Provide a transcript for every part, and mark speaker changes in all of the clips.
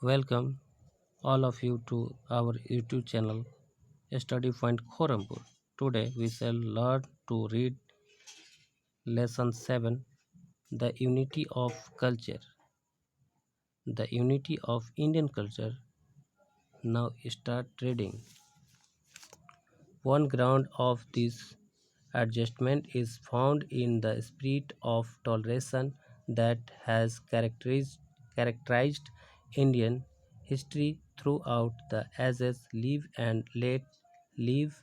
Speaker 1: Welcome all of you to our YouTube channel Study Point Khorampur. Today we shall learn to read Lesson 7, The Unity of Culture. The Unity of Indian Culture. Now start reading. One ground of this adjustment is found in the spirit of toleration that has characterized Indian history throughout the ages. Live and let live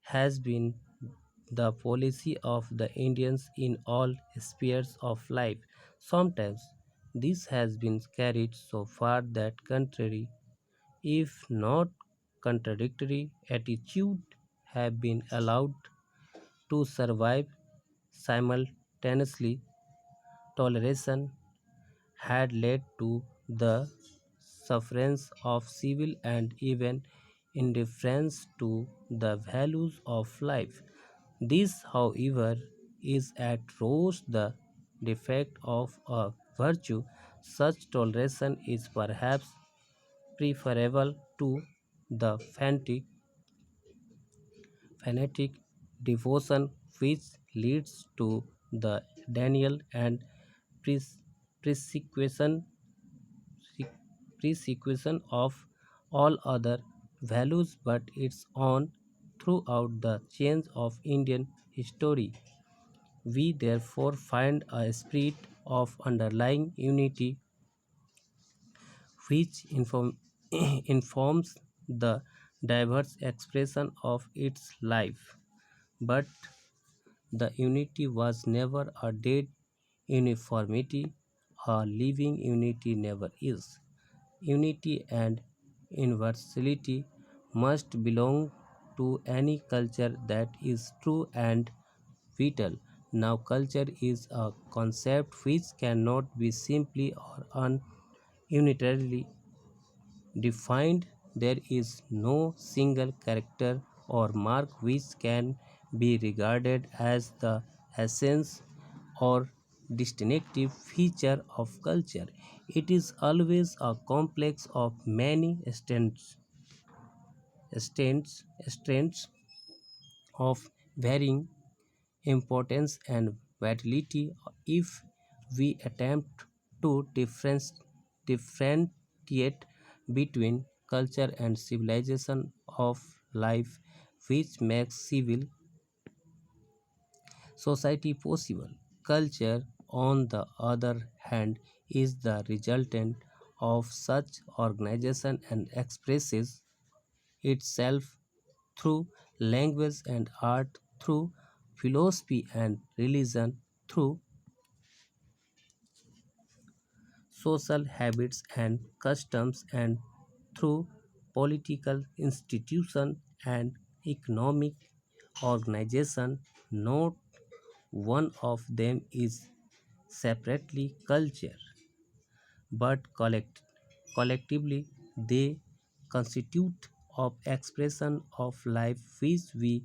Speaker 1: has been the policy of the Indians in all spheres of life. Sometimes this has been carried so far that contrary, if not contradictory, attitude have been allowed to survive simultaneously. Toleration had led to the sufferance of civil and even indifference to the values of life. This, however, is at root the defect of a virtue. Such toleration is perhaps preferable to the fanatic devotion which leads to the denial and pres- persecution persecution of all other values but its own. Throughout the change of Indian history, we therefore find a spirit of underlying unity which informs the diverse expression of its life. But the unity was never a dead uniformity, a living unity never is. Unity and universality must belong to any culture that is true and vital. Now, culture is a concept which cannot be simply or unitarily defined. There is no single character or mark which can be regarded as the essence or distinctive feature of culture. It is always a complex of many strands of varying importance and vitality. If we attempt to differentiate between culture and civilization of life, which makes civil society possible. Culture, on the other hand, is the resultant of such organization and expresses itself through language and art, through philosophy and religion, through social habits and customs, and through political institution and economic organization. Not one of them is separately culture, but collectively they constitute of expression of life which we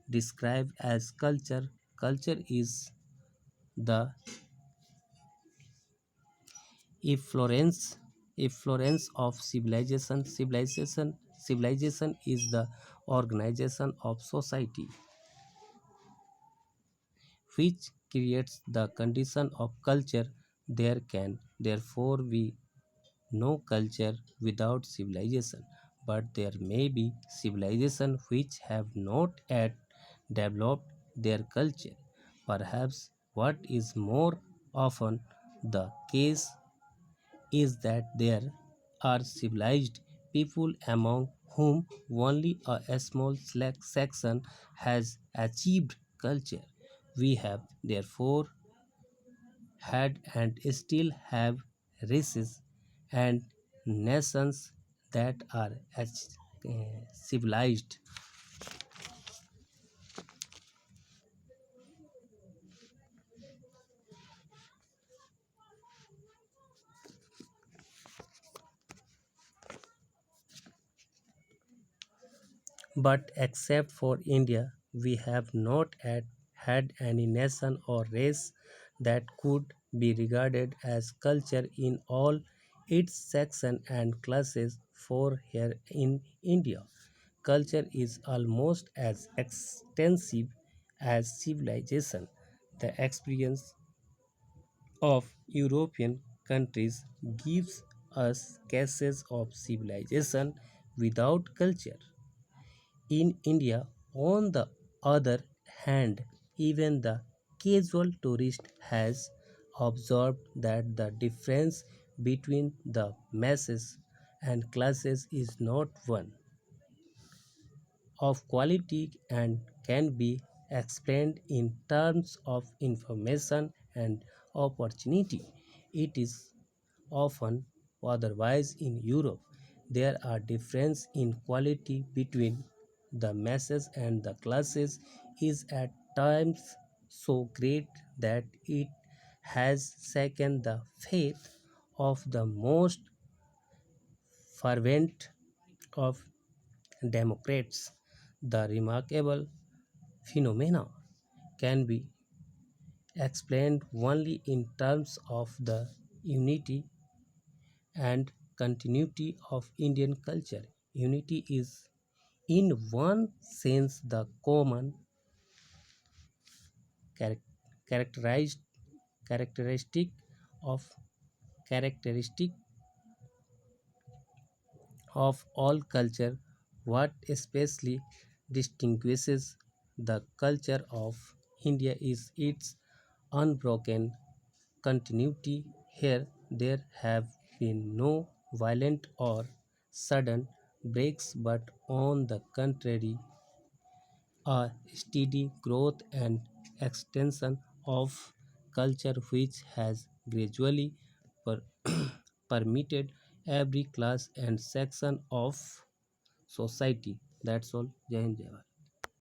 Speaker 1: describe as culture. Culture is the efflorescence efflorescence of civilization. Civilization is the organization of society which creates the condition of culture. There can therefore be no culture without civilization, but there may be civilization which have not yet developed their culture. Perhaps what is more often the case is that there are civilized people among whom only a small select section has achieved culture. We have therefore had and still have races and nations that are civilized but except for India, we have not had any nation or race that could be regarded as culture in all its section and classes for here in India. Culture is almost as extensive as civilization. The experience of European countries gives us cases of civilization without culture. In India, on the other hand, even the casual tourist has observed that the difference between the masses and classes is not one of quality and can be explained in terms of information and opportunity. It is often otherwise in Europe. There are differences in quality between the masses and the classes is at times so great that it has shaken the faith of the most fervent of Democrats. The remarkable phenomena can be explained only in terms of the unity and continuity of Indian culture. Unity is, in one sense, the common charac- characterized characteristic of characteristic of all culture. What especially distinguishes the culture of India is its unbroken continuity. Here, there have been no violent or sudden breaks, but on the contrary, a steady growth and extension of culture which has gradually per- permitted every class and section of society. That's all. Jai Hind, Jai Bharat.